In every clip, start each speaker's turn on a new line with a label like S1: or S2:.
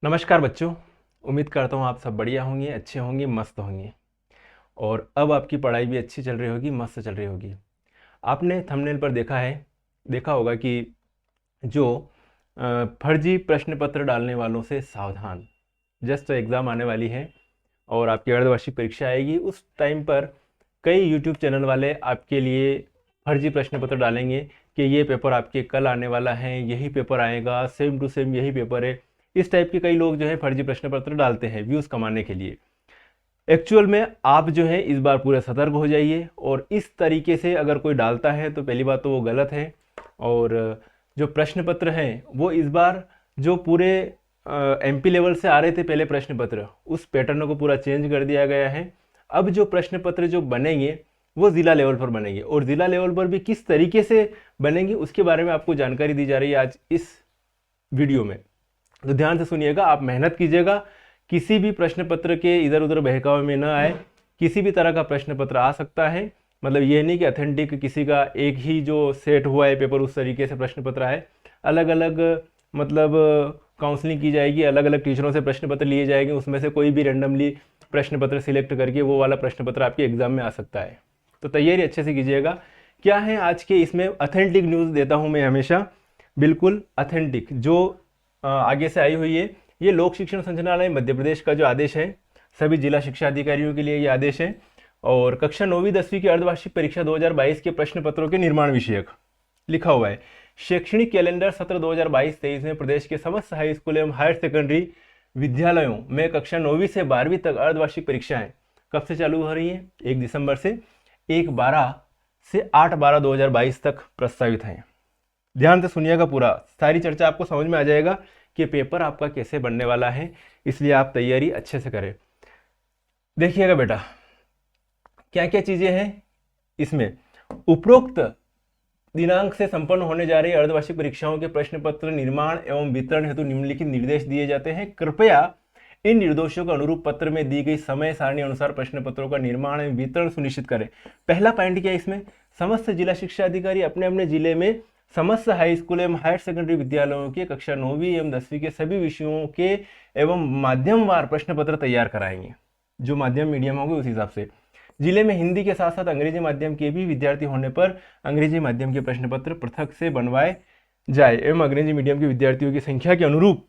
S1: नमस्कार बच्चों। उम्मीद करता हूँ आप सब बढ़िया होंगे, अच्छे होंगे, मस्त होंगे। और अब आपकी पढ़ाई भी अच्छी चल रही होगी, मस्त चल रही होगी। आपने थंबनेल पर देखा होगा कि जो फर्जी प्रश्न पत्र डालने वालों से सावधान। जस्ट एग्ज़ाम आने वाली है और आपकी अर्धवार्षिक परीक्षा आएगी। उस टाइम पर कई यूट्यूब चैनल वाले आपके लिए फर्जी प्रश्न पत्र डालेंगे कि ये पेपर आपके कल आने वाला है, यही पेपर आएगा, सेम टू सेम यही पेपर है। इस टाइप के कई लोग जो है फर्जी प्रश्न पत्र डालते हैं व्यूज़ कमाने के लिए। एक्चुअल में आप जो है इस बार पूरे सतर्क हो जाइए, और इस तरीके से अगर कोई डालता है तो पहली बात तो वो गलत है। और जो प्रश्न पत्र हैं वो इस बार जो पूरे एमपी लेवल से आ रहे थे पहले प्रश्न पत्र, उस पैटर्न को पूरा चेंज कर दिया गया है। अब जो प्रश्न पत्र जो बनेंगे वो ज़िला लेवल पर बनेंगे, और ज़िला लेवल पर भी किस तरीके से बनेंगे उसके बारे में आपको जानकारी दी जा रही है आज इस वीडियो में। तो ध्यान से सुनिएगा, आप मेहनत कीजिएगा, किसी भी प्रश्न पत्र के इधर उधर बहकावे में न आए। किसी भी तरह का प्रश्न पत्र आ सकता है, मतलब ये नहीं कि अथेंटिक किसी का एक ही जो सेट हुआ है पेपर उस तरीके से प्रश्न पत्र आए। अलग अलग मतलब काउंसलिंग की जाएगी, अलग अलग टीचरों से प्रश्न पत्र लिए जाएंगे, उसमें से कोई भी रेंडमली प्रश्न पत्र सिलेक्ट करके वो वाला प्रश्न पत्र आपके एग्जाम में आ सकता है। तो तैयारी अच्छे से कीजिएगा। क्या है आज के इसमें अथेंटिक न्यूज़ देता हूँ मैं हमेशा, बिल्कुल अथेंटिक जो आगे से आई हुई है। ये लोक शिक्षण संचालनालय मध्य प्रदेश का जो आदेश है, सभी जिला शिक्षा अधिकारियों के लिए ये आदेश है। और कक्षा 9वीं 10वीं की अर्धवार्षिक परीक्षा 2022 के प्रश्न पत्रों के निर्माण विषयक लिखा हुआ है। शैक्षणिक कैलेंडर सत्र 2022-23 में प्रदेश के समस्त हाई स्कूल एवं हायर सेकेंडरी विद्यालयों में कक्षा 9वीं से 12वीं तक अर्धवार्षिक परीक्षाएं कब से चालू हो रही हैं? 1 दिसंबर से 1/12 से 8/12/2022 तक प्रस्तावित हैं। ध्यान से सुनिएगा, पूरा सारी चर्चा आपको समझ में आ जाएगा कि पेपर आपका कैसे बनने वाला है, इसलिए आप तैयारी अच्छे से करें। देखिएगा बेटा, क्या क्या चीज़ें हैं इसमें। उपरोक्त दिनांक से संपन्न होने जा रही अर्धवार्षिक परीक्षाओं के प्रश्न पत्र निर्माण एवं वितरण हेतु निम्नलिखित निर्देश दिए जाते हैं। कृपया इन निर्देशों के अनुरूप पत्र में दी गई समय सारणी अनुसार प्रश्न पत्रों का निर्माण एवं वितरण सुनिश्चित करें। पहला पॉइंट क्या है इसमें, समस्त जिला शिक्षा अधिकारी अपने अपने जिले में समस्त हाई स्कूल एवं हायर सेकेंडरी विद्यालयों के कक्षा 9वीं एवं 10वीं के सभी विषयों के एवं माध्यमवार प्रश्न पत्र तैयार कराएंगे। जो माध्यम मीडियम होंगे उस हिसाब से जिले में हिंदी के साथ साथ अंग्रेजी माध्यम के भी विद्यार्थी होने पर अंग्रेजी माध्यम के प्रश्न पत्र पृथक से बनवाए जाए एवं अंग्रेजी मीडियम के विद्यार्थियों की संख्या के अनुरूप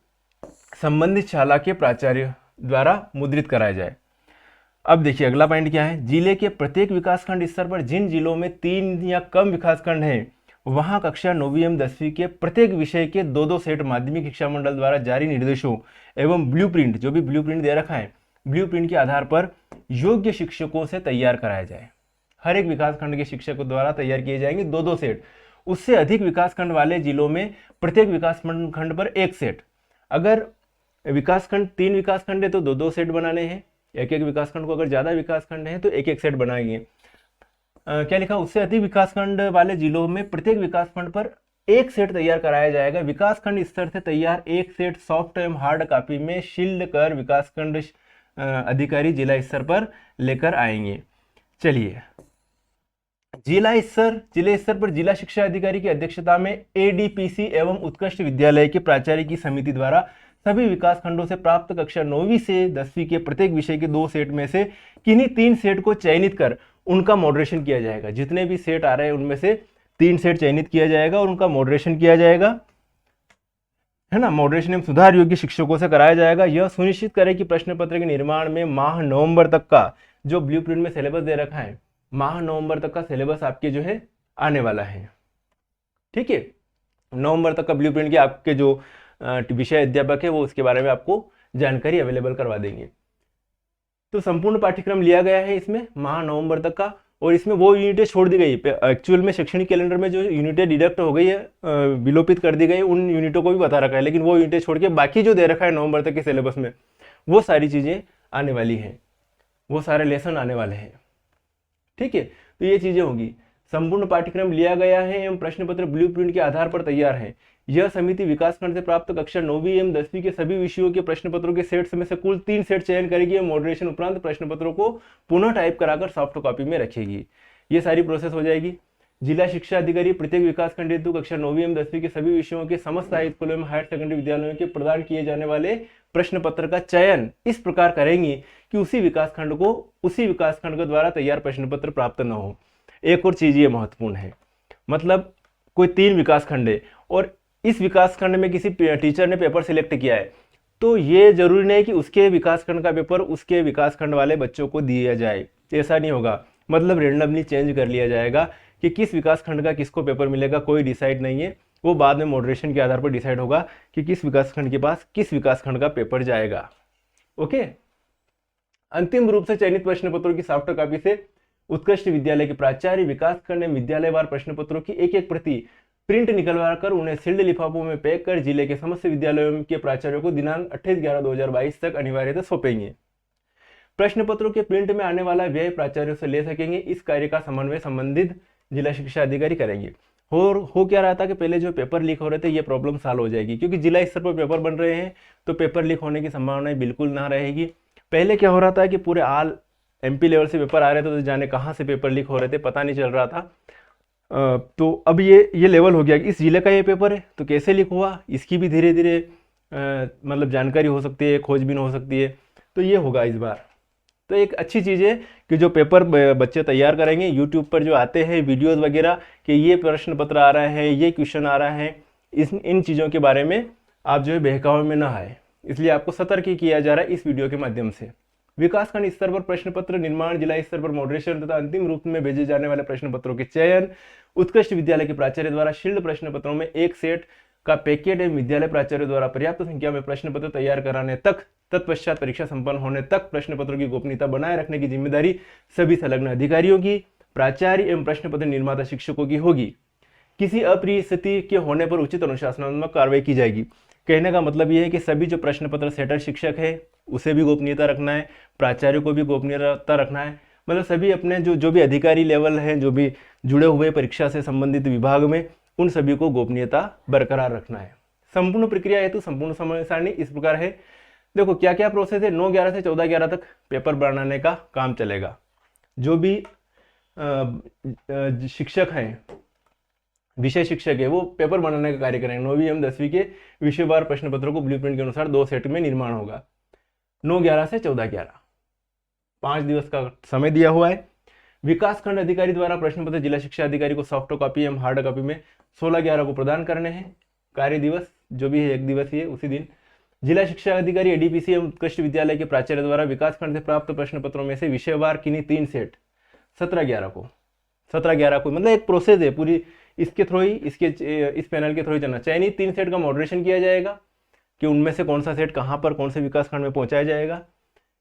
S1: संबंधित शाला के प्राचार्य द्वारा मुद्रित कराया जाए। अब देखिए अगला पॉइंट क्या है, जिले के प्रत्येक विकासखंड स्तर पर जिन जिलों में 3 या कम विकासखंड हैं वहां कक्षा 9वीं एवं 10वीं के प्रत्येक विषय के 2-2 सेट माध्यमिक शिक्षा मंडल द्वारा जारी निर्देशों एवं ब्लूप्रिंट, जो भी ब्लूप्रिंट दे रखा है, ब्लूप्रिंट के आधार पर योग्य शिक्षकों से तैयार कराया जाए। हर एक विकासखंड के शिक्षकों द्वारा तैयार किए जाएंगे 2-2 सेट। उससे अधिक विकासखंड वाले जिलों में प्रत्येक विकासखंड पर 1 सेट। अगर विकासखंड 3 विकासखंड है तो 2-2 सेट बनाने हैं, एक एक विकासखंड को। अगर ज़्यादा विकासखंड है तो 1-1 सेट बनाएंगे। क्या लिखा, उससे अधिक विकासखंड वाले जिलों में प्रत्येक विकासखंड पर 1 सेट तैयार कराया जाएगा। विकासखंड स्तर से तैयार 1 सेट सॉफ्ट एवं हार्ड कॉपी में शील्ड कर विकासखंड अधिकारी जिला स्तर पर लेकर आएंगे। चलिए, जिले स्तर पर जिला शिक्षा अधिकारी की अध्यक्षता में एडीपीसी एवं उत्कृष्ट विद्यालय के प्राचार्य की समिति द्वारा सभी विकासखंडों से प्राप्त कक्षा 9वीं से 10वीं के प्रत्येक विषय के 2 सेट में से किन्हीं 3 सेट को चयनित कर उनका मॉडरेशन किया जाएगा। जितने भी सेट आ रहे हैं उनमें से 3 सेट चयनित किया जाएगा और उनका मॉडरेशन किया जाएगा, है ना। मॉडरेशन एवं सुधार योग्य शिक्षकों से कराया जाएगा। यह सुनिश्चित करें कि प्रश्न पत्र के निर्माण में माह नवंबर तक का, जो ब्लूप्रिंट में सिलेबस दे रखा है, माह नवंबर तक का सिलेबस आपके जो है आने वाला है। ठीक है, नवंबर तक का ब्लूप्रिंट के आपके जो विषय अध्यापक है वो उसके बारे में आपको जानकारी अवेलेबल करवा देंगे। तो संपूर्ण पाठ्यक्रम लिया गया है इसमें माह नवंबर तक का, और इसमें वो यूनिटें छोड़ दी गई। एक्चुअल में शैक्षणिक कैलेंडर में जो यूनिटें डिडक्ट हो गई है, विलोपित कर दी गई, उन यूनिटों को भी बता रखा है, लेकिन वो यूनिटें छोड़ के बाकी जो दे रखा है नवंबर तक के सिलेबस में, वो सारी चीज़ें आने वाली हैं, वो सारे लेसन आने वाले हैं। ठीक है, तो ये चीज़ें होगी। संपूर्ण पाठ्यक्रम लिया गया है एवं प्रश्न पत्र ब्लूप्रिंट के आधार पर तैयार है। यह समिति विकासखंड से प्राप्त कक्षा 9वीं एवं 10वीं के सभी विषयों के प्रश्न पत्रों के सेट्स में से कुल 3 सेट चयन करेगी एवं मॉडरेशन उपरांत प्रश्न पत्रों को पुनः टाइप कराकर सॉफ्ट कॉपी में रखेगी। ये सारी प्रोसेस हो जाएगी। जिला शिक्षा अधिकारी प्रत्येक विकासखंड हेतु कक्षा 9वीं एवं 10वीं के सभी विषयों के समस्त हाई स्कूलों एवं हायर सेकेंडरी विद्यालयों के प्रदान किए जाने वाले प्रश्न पत्र का चयन इस प्रकार करेंगी कि उसी विकासखंड के द्वारा तैयार प्रश्न पत्र प्राप्त न हो। एक और चीज ये महत्वपूर्ण है, मतलब कोई 3 विकासखंड है और इस विकासखंड में किसी टीचर ने पेपर सिलेक्ट किया है, तो ये जरूरी नहीं कि उसके विकासखंड का पेपर उसके विकासखंड वाले बच्चों को दिया जाए। ऐसा नहीं होगा, मतलब रेंडमली चेंज कर लिया जाएगा कि किस विकासखंड का किसको पेपर मिलेगा, कोई डिसाइड नहीं है। वो बाद में मॉडरेशन के आधार पर डिसाइड होगा कि किस विकासखंड के पास किस विकासखंड का पेपर जाएगा। ओके। अंतिम रूप से चयनित प्रश्न पत्रों की सॉफ्ट कॉपी से उत्कृष्ट विद्यालय के प्राचार्य विकासखंड एवं विद्यालयवार प्रश्न पत्रों की एक प्रति प्रिंट निकलवा कर उन्हें सील्ड लिफाफों में पैक कर जिले के समस्त विद्यालयों के प्राचार्यों को दिनांक 28/11/2022 तक अनिवार्यतः सौंपेंगे। प्रश्न पत्रों के प्रिंट में आने वाला व्यय प्राचार्यों से ले सकेंगे। इस कार्य का समन्वय संबंधित जिला शिक्षा अधिकारी करेंगे। हो क्या रहा था कि पहले जो पेपर लीक हो रहे थे, ये प्रॉब्लम सॉल्व हो जाएगी, क्योंकि जिला स्तर पर पेपर बन रहे हैं तो पेपर लीक होने की संभावना बिल्कुल ना रहेगी। पहले क्या हो रहा था कि पूरे ऑल MP लेवल से पेपर आ रहे थे, तो जाने कहाँ से पेपर लीक हो रहे थे पता नहीं चल रहा था। तो अब ये लेवल हो गया कि इस जिले का ये पेपर है तो कैसे लीक हुआ, इसकी भी धीरे धीरे मतलब जानकारी हो सकती है, खोजबीन हो सकती है। तो ये होगा इस बार। तो एक अच्छी चीज़ है कि जो पेपर बच्चे तैयार करेंगे, यूट्यूब पर जो आते हैं वीडियोस वगैरह कि ये प्रश्न पत्र आ रहा है, ये क्वेश्चन आ रहा है, इन चीज़ों के बारे में आप जो है बहकावे में ना आए, इसलिए आपको सतर्क किया जा रहा है इस वीडियो के माध्यम से। विकासखंड स्तर पर प्रश्न पत्र निर्माण, जिला स्तर पर मॉडरेशन तथा अंतिम रूप में भेजे जाने वाले प्रश्न पत्रों के चयन उत्कृष्ट विद्यालय के प्राचार्य द्वारा शील्ड प्रश्न पत्रों में एक सेट का पैकेट एवं विद्यालय प्राचार्य द्वारा पर्याप्त संख्या में प्रश्न पत्र तैयार कराने तक तत्पश्चात परीक्षा संपन्न होने तक प्रश्न पत्रों की गोपनीयता बनाए रखने की जिम्मेदारी सभी संलग्न अधिकारियों की, प्राचार्य एवं प्रश्न पत्र निर्माता शिक्षकों की होगी। किसी अप्रिय स्थिति के होने पर उचित अनुशासनात्मक कार्रवाई की जाएगी। कहने का मतलब यह है कि सभी जो प्रश्न पत्र सेटर शिक्षक है उसे भी गोपनीयता रखना है, प्राचार्य को भी गोपनीयता रखना है, मतलब सभी अपने जो भी अधिकारी लेवल हैं, जो भी जुड़े हुए परीक्षा से संबंधित विभाग में, उन सभी को गोपनीयता बरकरार रखना है। संपूर्ण प्रक्रिया हेतु संपूर्ण समय सारणी इस प्रकार है। देखो क्या क्या प्रोसेस है। 9/11 से 14/11 तक पेपर बनाने का काम चलेगा। जो भी शिक्षक हैं, विषय शिक्षक है, वो पेपर बनाने का कार्य करेंगे। 9वीं एवं 10वीं के विषयवार प्रश्न पत्रों को ब्लूप्रिंट के अनुसार 2 सेट में निर्माण होगा। 9/11 से 14/11 5 दिवस का समय दिया हुआ है। विकासखंड अधिकारी द्वारा प्रश्न पत्र जिला शिक्षा अधिकारी को सॉफ्ट कॉपी एवं हार्ड कॉपी में 16/11 को प्रदान करने हैं। कार्य दिवस जो भी है 1 दिवसीय, उसी दिन जिला शिक्षा अधिकारी ADPC एवं उत्कृष्ट विद्यालय के प्राचार्य द्वारा विकासखंड से प्राप्त प्रश्न पत्रों में से विषयवार किन्हीं 3 सेट 17/11 को मतलब एक प्रोसेस है पूरी, इसके थ्रू ही इस पैनल के थ्रू ही चलना। चयनित 3 सेट का मॉडरेशन किया जाएगा कि उनमें से कौन सा सेट कहाँ पर कौन से विकासखंड में पहुंचाया जाएगा।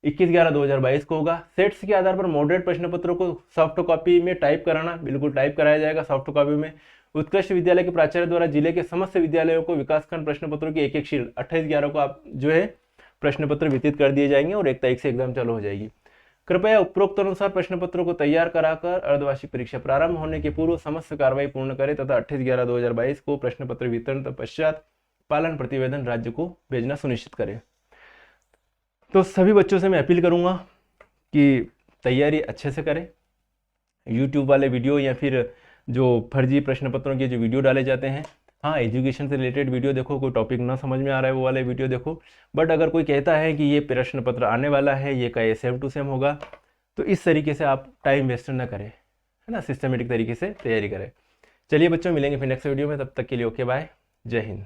S1: 21/11/2022 को होगा। सेट्स के आधार पर मॉडरेट प्रश्न पत्रों को सॉफ्ट कॉपी में टाइप कराना, बिल्कुल टाइप कराया जाएगा सॉफ्ट कॉपी में। उत्कृष्ट विद्यालय के प्राचार्य द्वारा जिले के समस्त विद्यालयों को विकासखंड प्रश्न पत्रों की एक शील्ड 28/11 को आप जो है प्रश्न पत्र वितरित कर दिए जाएंगे और 1 तारीख से एग्जाम चालू हो जाएगी। कृपया उपरोक्त अनुसार प्रश्न पत्रों को तैयार कराकर अर्धवार्षिक परीक्षा प्रारंभ होने के पूर्व समस्त कार्रवाई पूर्ण करें तथा 28/11/2022 को प्रश्न पत्र वितरण पश्चात पालन प्रतिवेदन राज्य को भेजना सुनिश्चित करें। तो सभी बच्चों से मैं अपील करूंगा कि तैयारी अच्छे से करें। यूट्यूब वाले वीडियो या फिर जो फर्जी प्रश्न पत्रों के जो वीडियो डाले जाते हैं, हाँ एजुकेशन से रिलेटेड वीडियो देखो, कोई टॉपिक ना समझ में आ रहा है वो वाले वीडियो देखो। बट अगर कोई कहता है कि ये प्रश्न पत्र आने वाला है, ये का सेम टू सेम होगा, तो इस तरीके से आप टाइम वेस्ट ना करें, है ना, सिस्टमेटिक तरीके से तैयारी करें। चलिए बच्चों, मिलेंगे फिर नेक्स्ट वीडियो में, तब तक के लिए ओके बाय, जय हिंद।